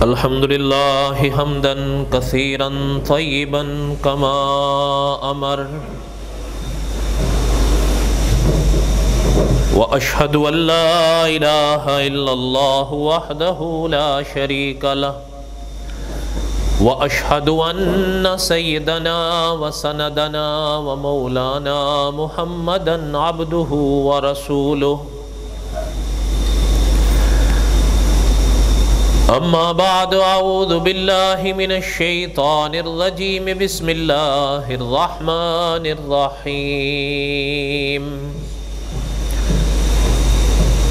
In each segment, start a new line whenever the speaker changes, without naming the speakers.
الحمد لله حمدا كثيرا طيبا كما أمر وأشهد أن لا إله إلا الله وحده لا شريك له وأشهد أن سيدنا وسندنا ومولانا محمدا عبده ورسوله أما بعد أعوذ بالله من الشيطان الرجيم بسم الله الرحمن الرحيم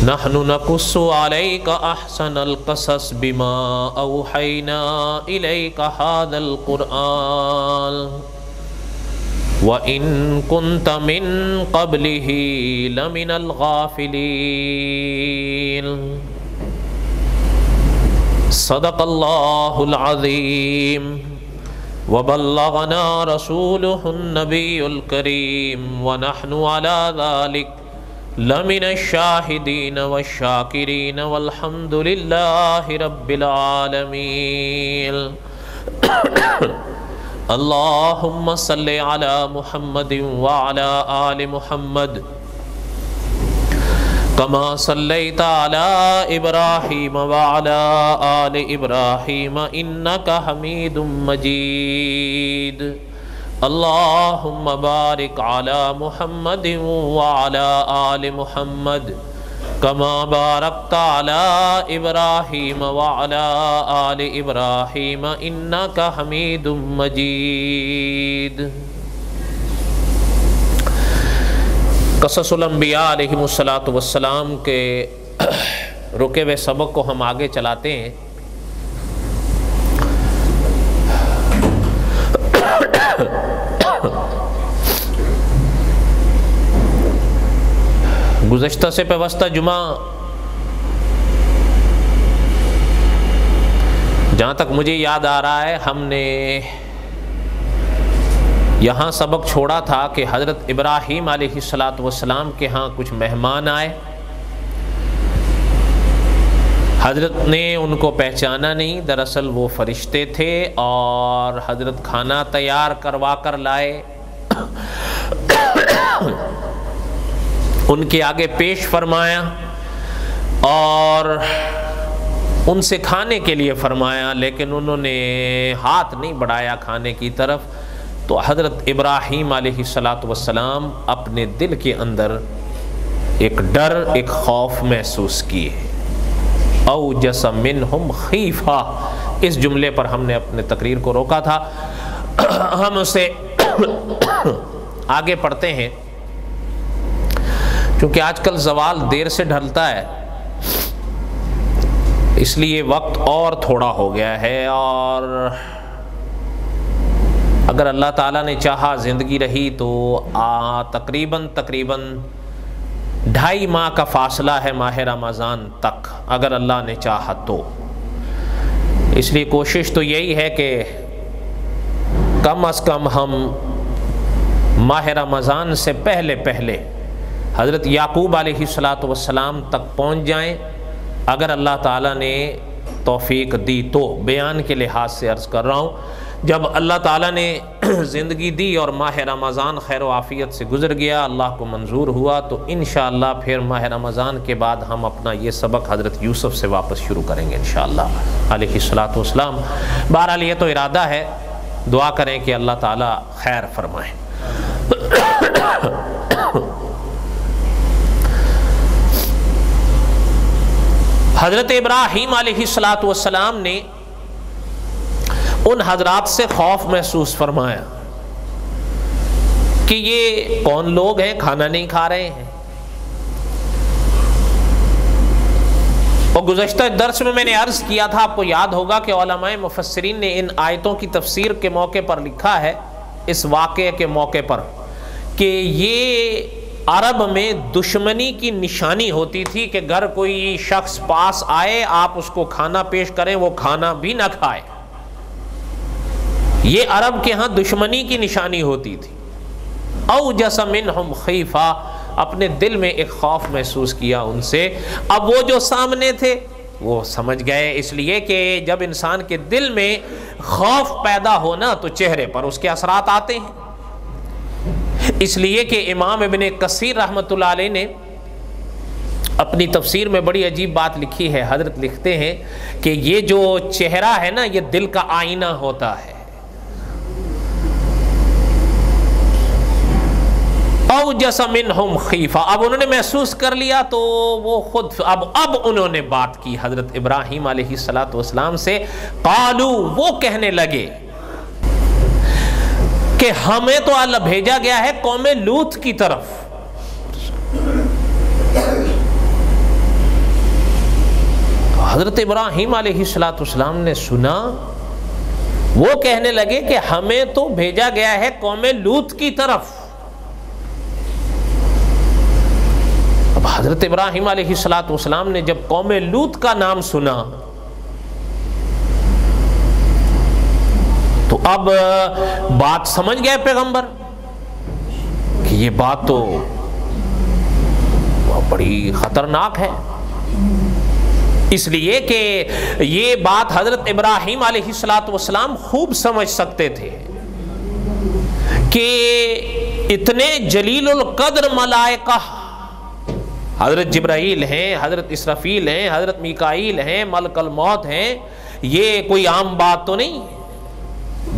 نحن نقص عليك أحسن القصص بما أوحينا إليك هذا القرآن وإن كنت من قبله لمن الغافلين صدق الله العظيم وبلغنا رسوله النبي الكريم ونحن على ذلك لمن الشاهدين والشاكرين والحمد لله رب العالمين اللهم صل على محمد وعلى آل محمد كما صليت على إبراهيم وعلى آل إبراهيم إنك حميد مجيد اللهم بارك على محمد وعلى آل محمد كما باركت على إبراهيم وعلى آل إبراهيم إنك حميد مجيد قصص الانبیاء علیہم الصلاۃ والسلام کے رکے ہوئے سبق کو ہم آگے چلاتے ہیں۔ گزشتہ سے پیوستہ جمعہ جہاں تک مجھے یاد آ رہا ہے ہم نے یہاں سبق چھوڑا تھا کہ حضرت ابراہیم علیہ السلام کے ہاں کچھ مہمان آئے، حضرت نے ان کو پہچانا نہیں، دراصل وہ فرشتے تھے، اور حضرت کھانا تیار کروا کر لائے، ان کے آگے پیش فرمایا اور ان سے کھانے کے لیے فرمایا، لیکن انہوں نے ہاتھ نہیں بڑھایا کھانے کی طرف۔ تو حضرت ابراہیم علیہ السلام اپنے دل کے اندر ایک ڈر، ایک خوف محسوس کیے۔ اوجس منہم خیفہ، اس جملے پر ہم نے اپنے تقریر کو روکا تھا، ہم اسے آگے پڑھتے ہیں کیونکہ آج کل زوال دیر سے ڈھلتا ہے، اس لیے وقت اور تھوڑا ہو گیا ہے، اور اگر اللہ تعالیٰ نے چاہا زندگی رہی تو تقریباً 2.5 ماہ کا فاصلہ ہے ماہ رمضان تک، اگر اللہ نے چاہا تو۔ اس لیے کوشش تو یہی ہے کہ کم از کم ہم ماہ رمضان سے پہلے حضرت یعقوب علیہ السلام تک پہنچ جائیں، اگر اللہ تعالیٰ نے توفیق دی تو۔ بیان کے لحاظ سے عرض کر رہا ہوں، جب اللہ تعالیٰ نے زندگی دی اور ماہ رمضان خیر و عافیت سے گزر گیا، اللہ کو منظور ہوا، تو انشاءاللہ پھر ماہ رمضان کے بعد ہم اپنا یہ سبق حضرت یوسف سے واپس شروع کریں گے انشاءاللہ علیہ السلام۔ بہرحال یہ تو ارادہ ہے، دعا کریں کہ اللہ تعالیٰ خیر فرمائے۔ حضرت ابراہیم علیہ السلام نے ان حضرات سے خوف محسوس فرمایا کہ یہ کون لوگ ہیں، کھانا نہیں کھا رہے ہیں۔ اور گزشتہ درس میں نے عرض کیا تھا، آپ کو یاد ہوگا کہ علماء مفسرین نے ان آیتوں کی تفسیر کے موقع پر لکھا ہے، اس واقعے کے موقع پر، کہ یہ عرب میں دشمنی کی نشانی ہوتی تھی کہ اگر کوئی شخص پاس آئے، آپ اس کو کھانا پیش کریں، وہ کھانا بھی نہ کھائے، یہ عرب کے ہاں دشمنی کی نشانی ہوتی تھی۔ اوجس منہم خیفہ، اپنے دل میں ایک خوف محسوس کیا ان سے۔ اب وہ جو سامنے تھے وہ سمجھ گئے، اس لیے کہ جب انسان کے دل میں خوف پیدا ہونا تو چہرے پر اس کے اثرات آتے ہیں۔ اس لیے کہ امام ابن کثیر رحمۃ اللہ علیہ نے اپنی تفسیر میں بڑی عجیب بات لکھی ہے۔ حضرت لکھتے ہیں کہ یہ جو چہرہ ہے نا، یہ دل کا آئینہ ہوتا ہے۔ اوجس منہم خیفہ، اب انہوں نے محسوس کر لیا تو وہ خود اب انہوں نے بات کی حضرت ابراہیم علیہ السلام سے۔ قالو، وہ کہنے لگے کہ ہمیں تو اللہ بھیجا گیا ہے قوم لوط کی طرف۔ حضرت ابراہیم علیہ السلام نے سنا، وہ کہنے لگے کہ ہمیں تو بھیجا گیا ہے قوم لوط کی طرف۔ اب حضرت ابراہیم علیہ السلام نے جب قوم لوط کا نام سنا تو اب بات سمجھ گئے پیغمبر کہ یہ بات تو بڑی خطرناک ہے، اس لیے کہ یہ بات حضرت ابراہیم علیہ السلام خوب سمجھ سکتے تھے کہ اتنے جلیل القدر ملائکہ، حضرت جبرائیل ہیں، حضرت اسرافیل ہیں، حضرت میکائیل ہیں، ملک الموت ہیں، یہ کوئی عام بات تو نہیں۔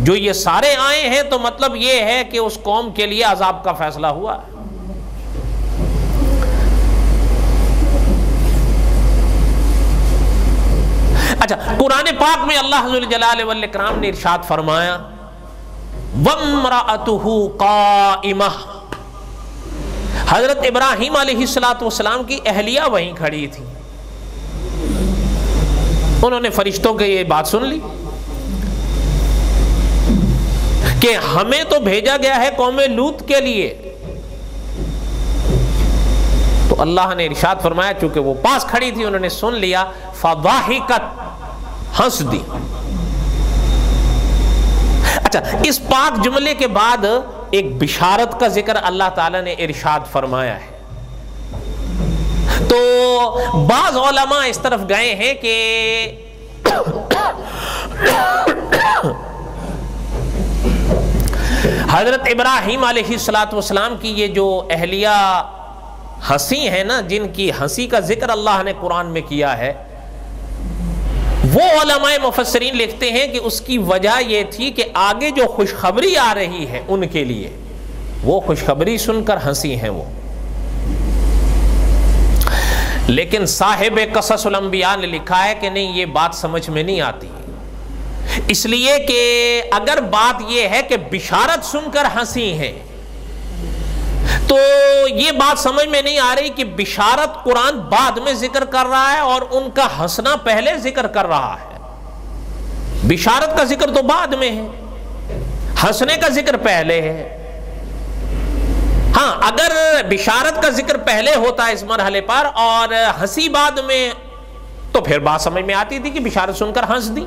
جو یہ سارے آئے ہیں تو مطلب یہ ہے کہ اس قوم کے لیے عذاب کا فیصلہ ہوا۔ اچھا، قرآن پاک میں اللہ ذو الجلال والاکرام نے ارشاد فرمایا وَامْرَأَتُهُ قَائِمَةٌ، حضرت ابراہیم علیہ السلام کی اہلیہ وہیں کھڑی تھی، انہوں نے فرشتوں کے یہ بات سن لی کہ ہمیں تو بھیجا گیا ہے قوم لوط کے لیے۔ تو اللہ نے ارشاد فرمایا، چونکہ وہ پاس کھڑی تھی انہوں نے سن لیا، فَضَحِكَتْ، ہنس دی۔ اچھا، اس پاک جملے کے بعد ایک بشارت کا ذکر اللہ تعالیٰ نے ارشاد فرمایا ہے۔ تو بعض علماء اس طرف گئے ہیں کہ حضرت ابراہیم علیہ السلام کی یہ جو اہلیہ ہنسی ہے نا، جن کی ہنسی کا ذکر اللہ نے قرآن میں کیا ہے، وہ علماء مفسرین لکھتے ہیں کہ اس کی وجہ یہ تھی کہ آگے جو خوشخبری آ رہی ہے ان کے لیے، وہ خوشخبری سن کر ہنسی ہیں وہ۔ لیکن صاحب قصص الانبیاء نے لکھا ہے کہ نہیں، یہ بات سمجھ میں نہیں آتی، اس لیے کہ اگر بات یہ ہے کہ بشارت سن کر ہنسی ہیں تو یہ بات سمجھ میں نہیں آ رہی کہ بشارت قرآن بعد میں ذکر کر رہا ہے اور ان کا ہنسنا پہلے ذکر کر رہا ہے۔ بشارت کا ذکر تو بعد میں ہے، ہنسنے کا ذکر پہلے ہے۔ ہاں، اگر بشارت کا ذکر پہلے ہوتا ہے اس مرحلے پر اور ہنسی بعد میں تو پھر بات سمجھ میں آتی تھی کہ بشارت سن کر ہنس دی،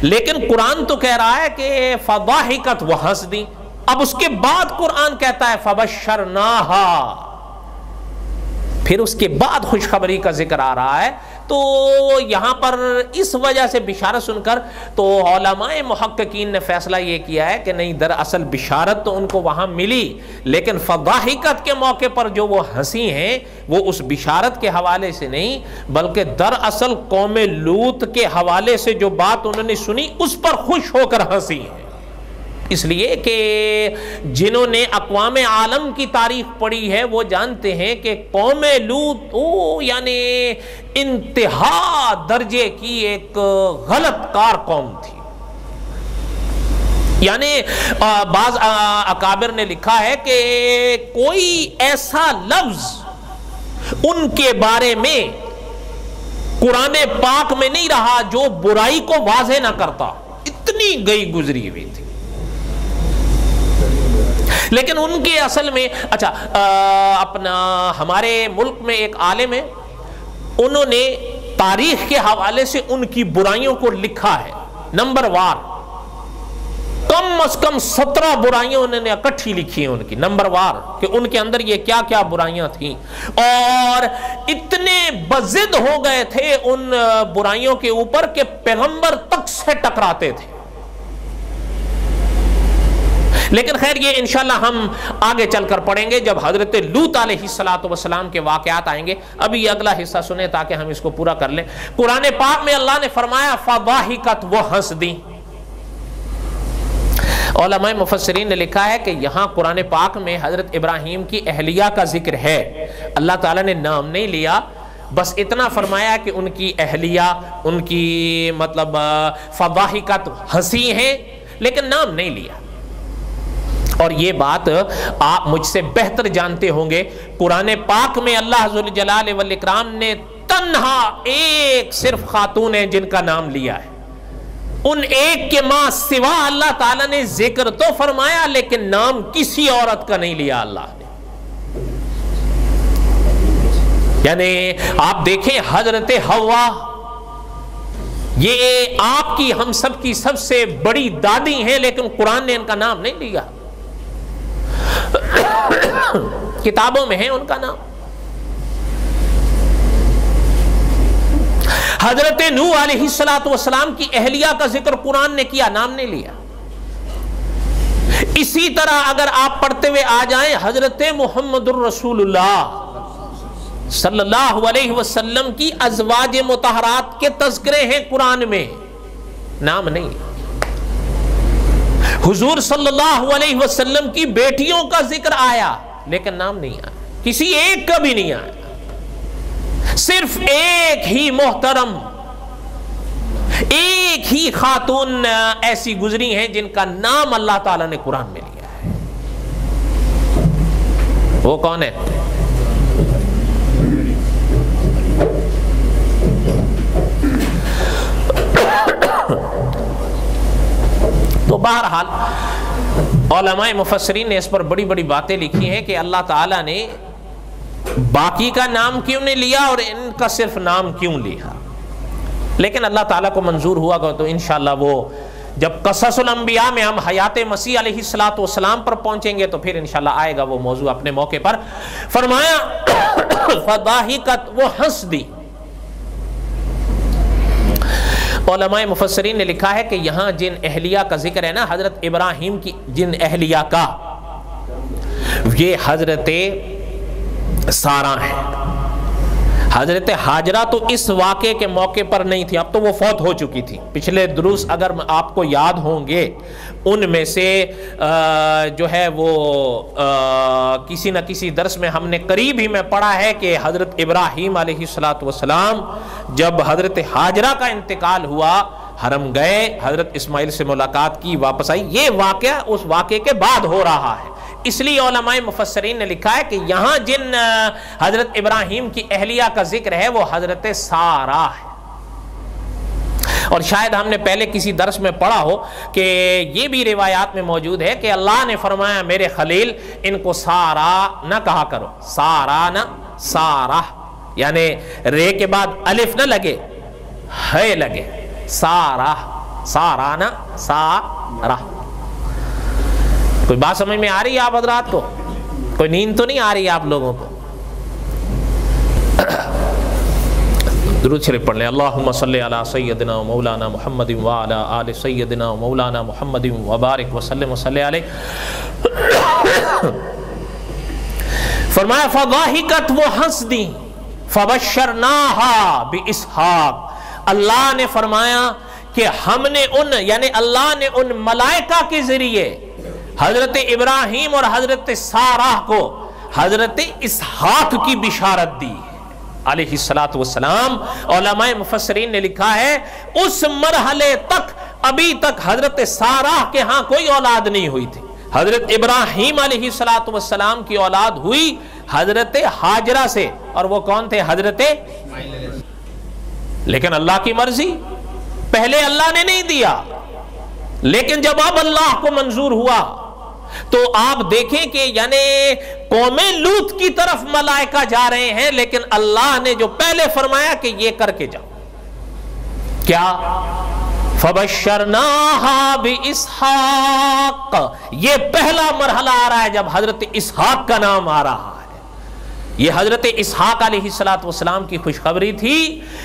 لیکن قرآن تو کہہ رہا ہے کہ فضاحکت، وہ ہنس دی۔ اب اس کے بعد قرآن کہتا ہے فبشرناہا، پھر اس کے بعد خوشخبری کا ذکر آ رہا ہے۔ تو یہاں پر اس وجہ سے بشارت سن کر تو علماء محققین نے فیصلہ یہ کیا ہے کہ نہیں، دراصل بشارت تو ان کو وہاں ملی، لیکن فضاحکت کے موقع پر جو وہ ہنسی ہیں وہ اس بشارت کے حوالے سے نہیں، بلکہ دراصل قوم لوط کے حوالے سے جو بات انہوں نے سنی اس پر خوش ہو کر ہنسی ہیں۔ اس لیے کہ جنہوں نے اقوام عالم کی تاریخ پڑھی ہے وہ جانتے ہیں کہ قوم لوط یعنی انتہا درجے کی ایک غلط کار قوم تھی۔ یعنی بعض اکابر نے لکھا ہے کہ کوئی ایسا لفظ ان کے بارے میں قرآن پاک میں نہیں رہا جو برائی کو واضح نہ کرتا، اتنی گئی گزری ہوئی تھی۔ لیکن ان کے اصل میں اچھا اپنا ہمارے ملک میں ایک عالم ہے، انہوں نے تاریخ کے حوالے سے ان کی برائیوں کو لکھا ہے نمبر وار، کم از کم 17 برائیاں انہوں نے اکٹھی لکھی ہیں ان کی نمبر وار، کہ ان کے اندر یہ کیا کیا برائیاں تھیں، اور اتنے بضد ہو گئے تھے ان برائیوں کے اوپر کہ پیغمبر تک سے ٹکراتے تھے۔ لیکن خیر یہ انشاءاللہ ہم آگے چل کر پڑھیں گے جب حضرت لوط علیہ السلام کے واقعات آئیں گے۔ ابھی یہ اگلا حصہ سنیں تاکہ ہم اس کو پورا کر لیں۔ قرآن پاک میں اللہ نے فرمایا فضاحکت، وہ ہنس دی۔ علماء مفسرین نے لکھا ہے کہ یہاں قرآن پاک میں حضرت ابراہیم کی اہلیہ کا ذکر ہے، اللہ تعالیٰ نے نام نہیں لیا، بس اتنا فرمایا کہ ان کی اہلیہ، ان کی مطلب فضاحکت ہنسی ہیں، لیکن نام نہیں لیا۔ اور یہ بات آپ مجھ سے بہتر جانتے ہوں گے، قرآن پاک میں اللہ ذوالجلال والاکرام نے تنہا ایک صرف خاتون ہیں جن کا نام لیا ہے، ان ایک کے ماں سوا اللہ تعالیٰ نے ذکر تو فرمایا لیکن نام کسی عورت کا نہیں لیا اللہ نے۔ یعنی آپ دیکھیں حضرت حوا، یہ آپ کی ہم سب کی سب سے بڑی دادی ہیں، لیکن قرآن نے ان کا نام نہیں لیا، کتابوں میں ہے ان کا نام۔ حضرت نوح علیہ السلام کی اہلیہ کا ذکر قرآن نے کیا، نام نے لیا۔ اسی طرح اگر آپ پڑھتے ہوئے آ جائیں حضرت محمد الرسول اللہ صلی اللہ علیہ وسلم کی ازواج مطہرات کے تذکرے ہیں قرآن میں، نام نہیں۔ حضور صلی اللہ علیہ وسلم کی بیٹیوں کا ذکر آیا لیکن نام نہیں آیا، کسی ایک کا بھی نہیں آیا، صرف ایک ہی محترم، ایک ہی خاتون ایسی گزری ہیں جن کا نام اللہ تعالیٰ نے قرآن میں لیا ہے۔ وہ کون ہے؟ تو بہرحال علماء مفسرین نے اس پر بڑی بڑی باتیں لکھی ہیں کہ اللہ تعالیٰ نے باقی کا نام کیوں نہیں لیا اور ان کا صرف نام کیوں لیا، لیکن اللہ تعالیٰ کو منظور ہوا گا تو انشاءاللہ وہ جب قصص الانبیاء میں ہم حیات مسیح علیہ السلام پر پہنچیں گے تو پھر انشاءاللہ آئے گا وہ موضوع اپنے موقع پر۔ فرمایا فضاحکت، وہ ہنس دی۔ علماء مفسرین نے لکھا ہے کہ یہاں جن اہلیہ کا ذکر ہے نا، حضرت ابراہیم کی جن اہلیہ کا، یہ حضرت سارہ ہے۔ حضرت ہاجرہ تو اس واقعے کے موقع پر نہیں تھی، اب تو وہ فوت ہو چکی تھی۔ پچھلے دروس اگر آپ کو یاد ہوں گے ان میں سے جو ہے وہ کسی نہ کسی درس میں ہم نے قریب ہی میں پڑھا ہے کہ حضرت ابراہیم علیہ السلام جب حضرت ہاجرہ کا انتقال ہوا، حرم گئے، حضرت اسماعیل سے ملاقات کی، واپس آئی۔ یہ واقعہ اس واقعے کے بعد ہو رہا ہے، اس لیے علماء مفسرین نے لکھا ہے کہ یہاں جن حضرت ابراہیم کی اہلیہ کا ذکر ہے وہ حضرت سارہ ہے۔ اور شاید ہم نے پہلے کسی درس میں پڑھا ہو کہ یہ بھی روایات میں موجود ہے کہ اللہ نے فرمایا میرے خلیل ان کو سارہ نہ کہا کرو، سارہ نہ سارہ، یعنی رے کے بعد الف نہ لگے، ہے لگے، سارہ، سارہ نہ سارہ۔ کوئی بات سمجھ میں آ رہی ہے آپ حضرات کو؟ کوئی نیند تو نہیں آ رہی ہے آپ لوگوں کو؟ درود شریف پڑھ لیں۔ اللہم صلی علی سیدنا و مولانا محمد وعلی آل سیدنا و مولانا محمد وبارک وسلم وصلی علیہ۔ فرمایا فضاحکت، وہ ہنس دی، فبشرناہا باسحاق، اللہ نے فرمایا کہ ہم نے ان، یعنی اللہ نے ان ملائکہ کے ذریعے حضرت ابراہیم اور حضرت سارہ کو حضرت اسحاق کی بشارت دی علیہ السلام۔ علماء مفسرین نے لکھا ہے اس مرحلے تک ابھی تک حضرت سارہ کے ہاں کوئی اولاد نہیں ہوئی تھی، حضرت ابراہیم علیہ السلام کی اولاد ہوئی حضرت ہاجرہ سے، اور وہ کون تھے؟ حضرت، لیکن اللہ کی مرضی، پہلے اللہ نے نہیں دیا، لیکن جب اب اللہ کو منظور ہوا تو آپ دیکھیں کہ یعنی قوم لوط کی طرف ملائکہ جا رہے ہیں، لیکن اللہ نے جو پہلے فرمایا کہ یہ کر کے جاؤ، کیا؟ فبشرناہا باسحاق، یہ پہلا مرحلہ آ رہا ہے جب حضرت اسحاق کا نام آ رہا ہے۔ یہ حضرت اسحاق علیہ السلام کی خوشخبری تھی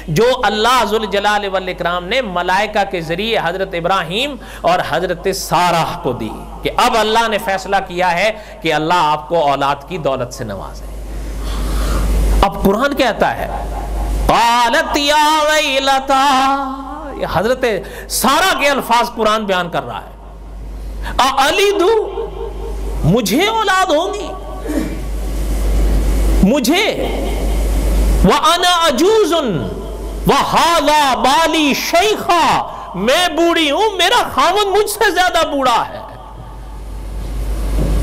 جو اللہ ذوالجلال والاکرام نے ملائکہ کے ذریعے حضرت ابراہیم اور حضرت سارہ کو دی کہ اب اللہ نے فیصلہ کیا ہے کہ اللہ آپ کو اولاد کی دولت سے نوازے۔ اب قرآن کہتا ہے قالت یا ویلتا، یہ حضرت سارہ کے الفاظ قرآن بیان کر رہا ہے، اَأَلِدُ، مجھے اولاد ہوگی، مجھے، وَأَنَا عَجُوزٌ وَهَذَا بَالِي شَيْخًا، میں بوڑھی ہوں، میرا خاوند مجھ سے زیادہ بوڑھا ہے۔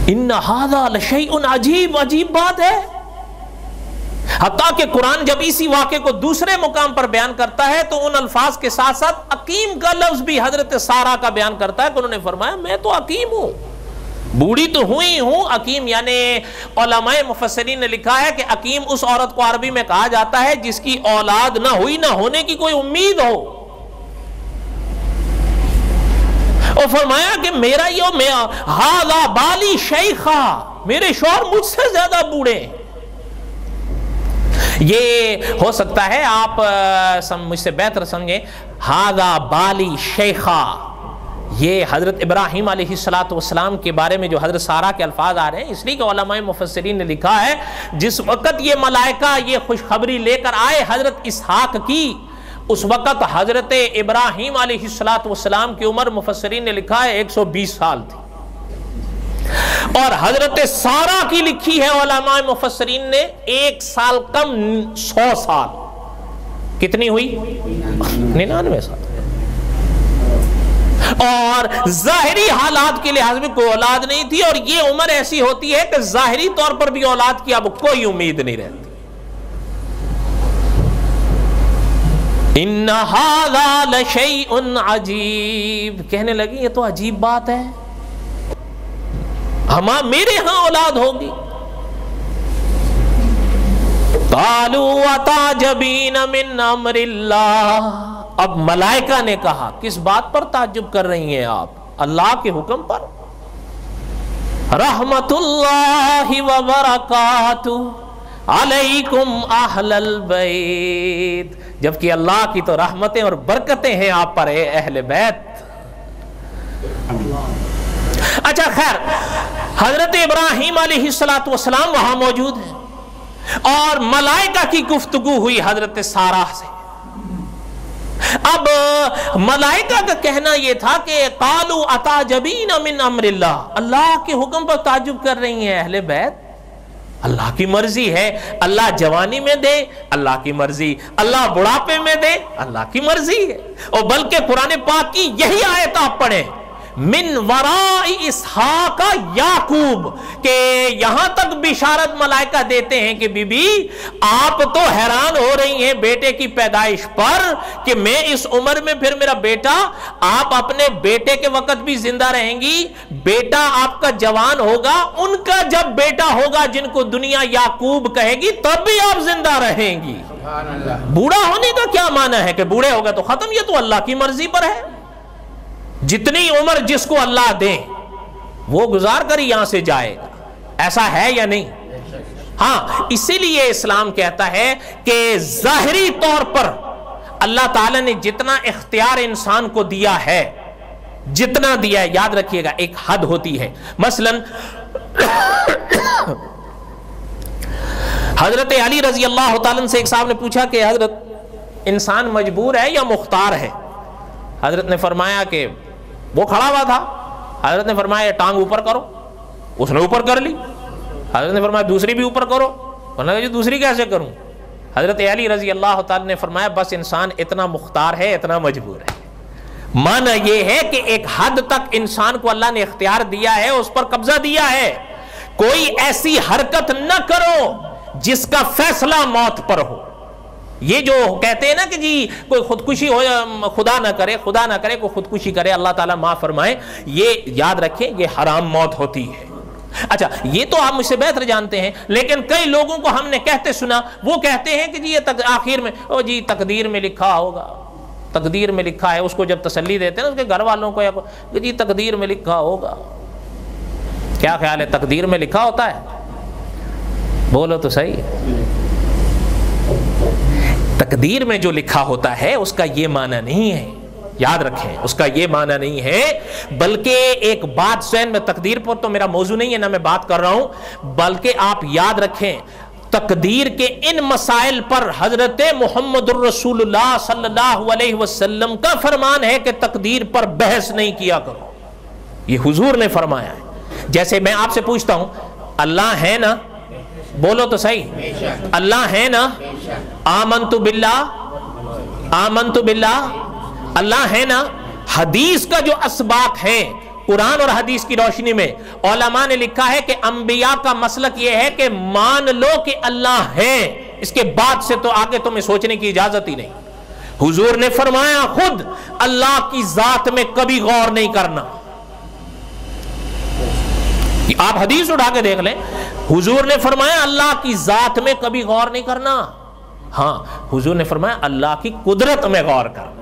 إِنَّ هَذَا لَشَيْءٌ عَجِیب، عجیب بات ہے۔ حتیٰ کہ قرآن جب اسی واقعے کو دوسرے مقام پر بیان کرتا ہے تو ان الفاظ کے ساتھ ساتھ عقیم کا لفظ بھی حضرت سارہ کا بیان کرتا ہے کہ انہوں نے فرمایا میں تو عقیم ہوں، بوڑھی تو ہوئی ہوں۔ عقیم یعنی علماء مفسرین نے لکھا ہے کہ عقیم اس عورت کو عربی میں کہا جاتا ہے جس کی اولاد نہ ہوئی، نہ ہونے کی کوئی امید ہو، اور فرمایا کہ میرا یہ ہاذا بالی شیخا، میرے شوہر مجھ سے زیادہ بوڑھے ہیں۔ یہ ہو سکتا ہے آپ مجھ سے بہتر سمجھیں، ہاذا بالی شیخا، یہ حضرت ابراہیم علیہ السلام کے بارے میں جو حضرت سارہ کے الفاظ آ رہے ہیں، اس لیے کہ علماء مفسرین نے لکھا ہے جس وقت یہ ملائکہ یہ خوشخبری لے کر آئے حضرت اسحاق کی، اس وقت حضرت ابراہیم علیہ السلام کی عمر مفسرین نے لکھا ہے 120 سال تھی، اور حضرت سارہ کی لکھی ہے علماء مفسرین نے 1 سال کم 100 سال، کتنی ہوئی 99 سال۔ اور ظاہری حالات کے لحاظ میں کوئی اولاد نہیں تھی، اور یہ عمر ایسی ہوتی ہے کہ ظاہری طور پر بھی اولاد کی اب کوئی امید نہیں رہتی۔ ان ھذا لشیء عجیب، کہنے لگی یہ تو عجیب بات ہے، میرے ہاں اولاد ہوگی۔ قالوا اتعجبین من امر اللہ، اب ملائکہ نے کہا کس بات پر تعجب کر رہی ہیں آپ؟ اللہ کے حکم پر۔ رحمت اللہ وبرکاتہ علیکم اہل البیت، جبکہ اللہ کی تو رحمتیں اور برکتیں ہیں آپ پر اے اہل بیت۔ اچھا خیر، حضرت ابراہیم علیہ السلام وہاں موجود ہیں اور ملائکہ کی گفتگو ہوئی حضرت سارہ سے۔ اب ملائکہ کا کہنا یہ تھا کہ قالوا اتعجبین من امر اللہ، اللہ کے حکم پر تعجب کر رہی ہیں اہل بیت، اللہ کی مرضی ہے، اللہ جوانی میں دے اللہ کی مرضی، اللہ بڑھاپے میں دے اللہ کی مرضی ہے۔ اور بلکہ قرآن پاک کی یہی آیت آپ پڑھیں، من وراء اسحاق یعقوب، کہ یہاں تک بشارت ملائکہ دیتے ہیں کہ بی بی آپ تو حیران ہو رہی ہیں بیٹے کی پیدائش پر کہ میں اس عمر میں پھر میرا بیٹا، آپ اپنے بیٹے کے وقت بھی زندہ رہیں گی، بیٹا آپ کا جوان ہوگا، ان کا جب بیٹا ہوگا جن کو دنیا یعقوب کہے گی تب بھی آپ زندہ رہیں گی۔ بوڑھا ہونے کا کیا معنی ہے کہ بوڑھے ہوگا تو ختم، یہ تو اللہ کی مرضی پر ہے، جتنی عمر جس کو اللہ دے وہ گزار کر یہاں سے جائے گا، ایسا ہے یا نہیں؟ ہاں، اسی لیے اسلام کہتا ہے کہ ظاہری طور پر اللہ تعالیٰ نے جتنا اختیار انسان کو دیا ہے، جتنا دیا ہے، یاد رکھیے گا ایک حد ہوتی ہے۔ مثلا حضرت علی رضی اللہ تعالیٰ سے ایک صاحب نے پوچھا کہ حضرت انسان مجبور ہے یا مختار ہے؟ حضرت نے فرمایا کہ وہ کھڑا ہوا تھا، حضرت نے فرمایا ٹانگ اوپر کرو، اس نے اوپر کر لی، حضرت نے فرمایا دوسری بھی اوپر کرو، انہوں نے کہا دوسری کیسے کروں؟ حضرت علی رضی اللہ تعالیٰ نے فرمایا بس انسان اتنا مختار ہے، اتنا مجبور ہے۔ معنی یہ ہے کہ ایک حد تک انسان کو اللہ نے اختیار دیا ہے، اس پر قبضہ دیا ہے، کوئی ایسی حرکت نہ کرو جس کا فیصلہ موت پر ہو۔ یہ جو کہتے ہیں نا کہ جی کوئی خودکشی ہو، خدا نہ کرے کوئی خودکشی کرے، اللہ تعالیٰ معاف فرمائے، یہ یاد رکھیں یہ حرام موت ہوتی ہے۔ اچھا، یہ تو آپ مجھ سے بہتر جانتے ہیں، لیکن کئی لوگوں کو ہم نے کہتے سنا، وہ کہتے ہیں کہ جی یہ آخر میں جی تقدیر میں لکھا ہوگا، تقدیر میں لکھا ہے. اس کو جب تسلی دیتے ہیں نا اس کے گھر والوں کو, یا کہ جی تقدیر میں لکھا ہوگا. کیا خیال ہے تقدیر میں لکھا ہوتا ہے؟ بولو تو صحیح. تقدیر میں جو لکھا ہوتا ہے اس کا یہ معنی نہیں ہے, یاد رکھیں, اس کا یہ معنی نہیں ہے. بلکہ ایک بات ذہن میں, تقدیر پر تو میرا موضوع نہیں ہے نہ میں بات کر رہا ہوں, بلکہ آپ یاد رکھیں تقدیر کے ان مسائل پر حضرت محمد الرسول اللہ صلی اللہ علیہ وسلم کا فرمان ہے کہ تقدیر پر بحث نہیں کیا کرو. یہ حضور نے فرمایا ہے. جیسے میں آپ سے پوچھتا ہوں, اللہ ہے نا؟ بولو تو صحیح, اللہ ہے نا؟ آمنت باللہ, اللہ ہے نا؟ حدیث کا جو اسباق ہیں قرآن اور حدیث کی روشنی میں علماء نے لکھا ہے کہ انبیاء کا مسلک یہ ہے کہ مان لو کہ اللہ ہے, اس کے بعد سے تو آگے تمہیں سوچنے کی اجازت ہی نہیں. حضور نے فرمایا خود اللہ کی ذات میں کبھی غور نہیں کرنا. آپ حدیث اٹھا کے دیکھ لیں, حضور نے فرمایا اللہ کی ذات میں کبھی غور نہیں کرنا. ہاں حضور نے فرمایا اللہ کی قدرت میں غور کرنا.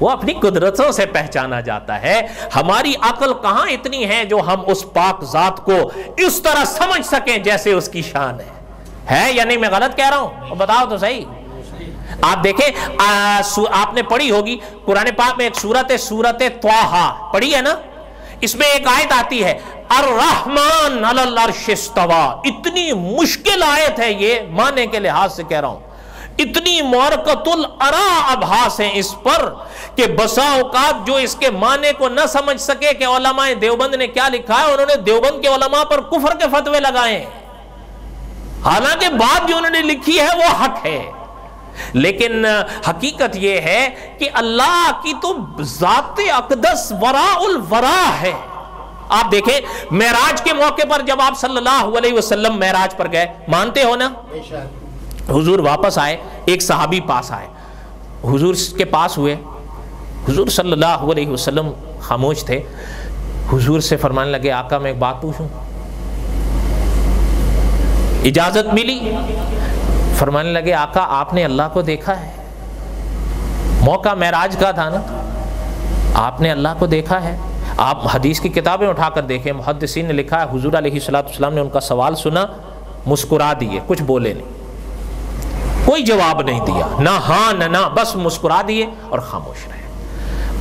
وہ اپنی قدرتوں سے پہچانا جاتا ہے. ہماری عقل کہاں اتنی ہے جو ہم اس پاک ذات کو اس طرح سمجھ سکیں جیسے اس کی شان ہے یا نہیں؟ میں غلط کہہ رہا ہوں؟ بتاؤ تو صحیح. آپ دیکھیں, آپ نے پڑھی ہوگی قرآن پاک میں ایک سورت طٰہٰ پڑھی ہے نا, اس میں ایک آیت آتی ہے الرحمن علی العرش استویٰ. اتنی مشکل آیت ہے یہ, معنی کے لحاظ سے کہہ رہا ہوں, اتنی مورکت الارا ابحاث ہیں اس پر کہ بسا اوقات جو اس کے معنی کو نہ سمجھ سکے کہ علماء دیوبند نے کیا لکھا ہے, انہوں نے دیوبند کے علماء پر کفر کے فتوے لگائے ہیں, حالانکہ بات جو انہوں نے لکھی ہے وہ حق ہے. لیکن حقیقت یہ ہے کہ اللہ کی تو ذات اقدس وراء الورا ہے. آپ دیکھیں معراج کے موقع پر جب آپ صلی اللہ علیہ وسلم معراج پر گئے, مانتے ہو نا؟ حضور واپس آئے, ایک صحابی پاس آئے, حضور کے پاس ہوئے, حضور صلی اللہ علیہ وسلم خاموش تھے. حضور سے فرمانے لگے آقا میں ایک بات پوچھوں؟ اجازت ملی؟ فرمانے لگے آقا آپ نے اللہ کو دیکھا ہے؟ موقع معراج کا تھا نا, آپ نے اللہ کو دیکھا ہے؟ آپ حدیث کی کتابیں اٹھا کر دیکھیں, محدثین نے لکھا ہے حضور علیہ السلام نے ان کا سوال سنا, مسکرا دیے, کچھ بولے نہیں, کوئی جواب نہیں دیا, نہ ہاں نہ, بس مسکرا دیے اور خاموش رہے.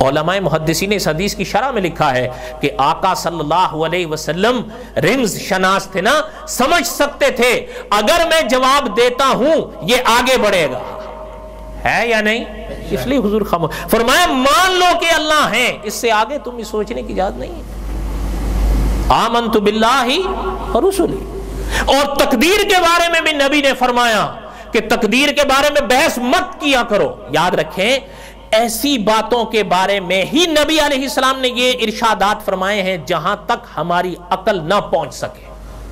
علماء محدثین اس حدیث کی شرح میں لکھا ہے کہ آقا صلی اللہ علیہ وسلم رمز شناس تھے نا, سمجھ سکتے تھے اگر میں جواب دیتا ہوں یہ آگے بڑھے گا, ہے یا نہیں؟ اس لیے حضور خاموش. فرمایا مان لو کہ اللہ ہے, اس سے آگے تم سوچنے کی اجازت نہیں ہے. آمنت باللہ اور رسولی. اور تقدیر کے بارے میں بھی نبی نے فرمایا کہ تقدیر کے بارے میں بحث مت کیا کرو. یاد رکھیں ایسی باتوں کے بارے میں ہی نبی علیہ السلام نے یہ ارشادات فرمائے ہیں جہاں تک ہماری عقل نہ پہنچ سکے,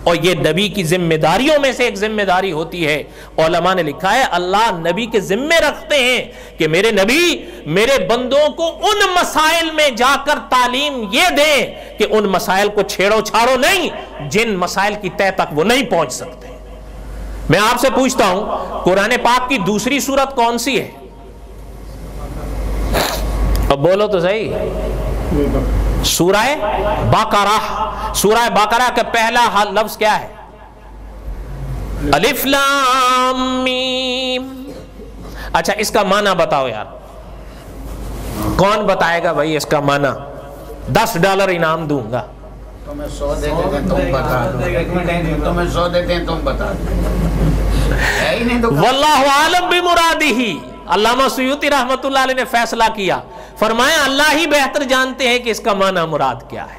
اور یہ نبی کی ذمہ داریوں میں سے ایک ذمہ داری ہوتی ہے. علماء نے لکھا ہے اللہ نبی کے ذمے رکھتے ہیں کہ میرے نبی میرے بندوں کو ان مسائل میں جا کر تعلیم یہ دیں کہ ان مسائل کو چھیڑو چھاڑو نہیں جن مسائل کی تہ تک وہ نہیں پہنچ سکتے. میں آپ سے پوچھتا ہوں قرآن پاک کی دوسری سورت کون سی ہے؟ اب بولو تو صحیح. سورہ بقرہ. سورہ بقرہ کا پہلا لفظ کیا ہے؟ الف لام میم. اچھا اس کا معنی بتاؤ یار, کون بتائے گا بھائی اس کا معنی؟ $10 انعام دوں گا.
تمہیں 100 دیتے ہیں تم بتا دو, تمہیں 100 دیتے ہیں تم بتا دو.
واللہ عالم بمرادہ. علامہ سیوطی رحمۃ اللہ علیہ نے فیصلہ کیا, فرمایا اللہ ہی بہتر جانتے ہیں کہ اس کا معنی مراد کیا ہے.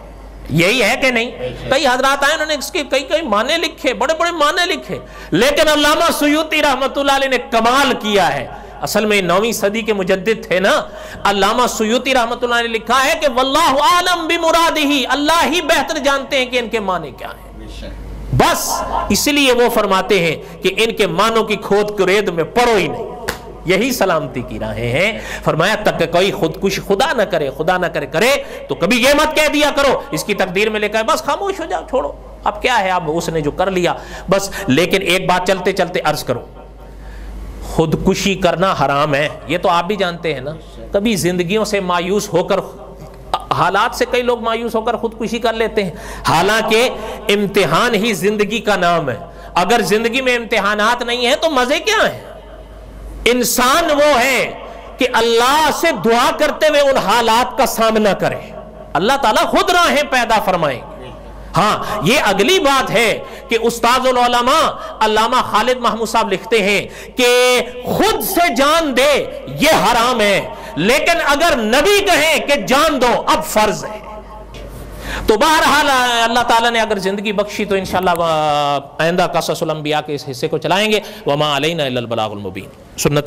یہی ہے کہ نہیں؟ کئی حضرات آئے انہوں نے اس کے کئی معنی لکھے, بڑے بڑے معنی لکھے, لیکن علامہ سیوطی رحمۃ اللہ علیہ نے کمال کیا ہے. اصل میں 9ویں صدی کے مجدد تھے نا, علامہ سیوطی رحمۃ اللہ نے لکھا ہے کہ واللہ عالم بمرادہ, اللہ ہی بہتر جانتے ہیں کہ ان کے معنی کیا ہیں. بس اس لیے وہ فرماتے ہیں کہ ان کے معنوں کی کھود کرید میں پڑو ہی نہیں, یہی سلامتی کی راہیں ہیں. فرمایا تک کوئی خودکش خدا نہ کرے تو کبھی یہ مت کہہ دیا کرو اس کی تقدیر میں لکھا ہے, بس خاموش ہو جاؤ, چھوڑو, اب کیا ہے, اب اس نے جو کر لیا بس. لیکن ایک بات چلتے چلتے عرض کرو, خودکشی کرنا حرام ہے، یہ تو آپ بھی جانتے ہیں نا۔ کبھی زندگیوں سے مایوس ہو کر، حالات سے کئی لوگ مایوس ہو کر خودکشی کر لیتے ہیں، حالانکہ امتحان ہی زندگی کا نام ہے۔ اگر زندگی میں امتحانات نہیں ہیں تو مزے کیا ہیں؟ انسان وہ ہے کہ اللہ سے دعا کرتے ہوئے ان حالات کا سامنا کرے، اللہ تعالیٰ خود راہیں پیدا فرمائیں گے۔ ہاں یہ اگلی بات ہے کہ استاذ العلماء علامہ خالد محمود صاحب لکھتے ہیں کہ خود سے جان دے یہ حرام ہے، لیکن اگر نبی کہیں کہ جان دو اب فرض ہے۔ تو بہرحال اللہ تعالیٰ نے اگر زندگی بخشی تو انشاءاللہ آئندہ قصص الانبیاء کے اس حصے کو چلائیں گے۔ وما علینا الا البلاغ المبین۔ سنت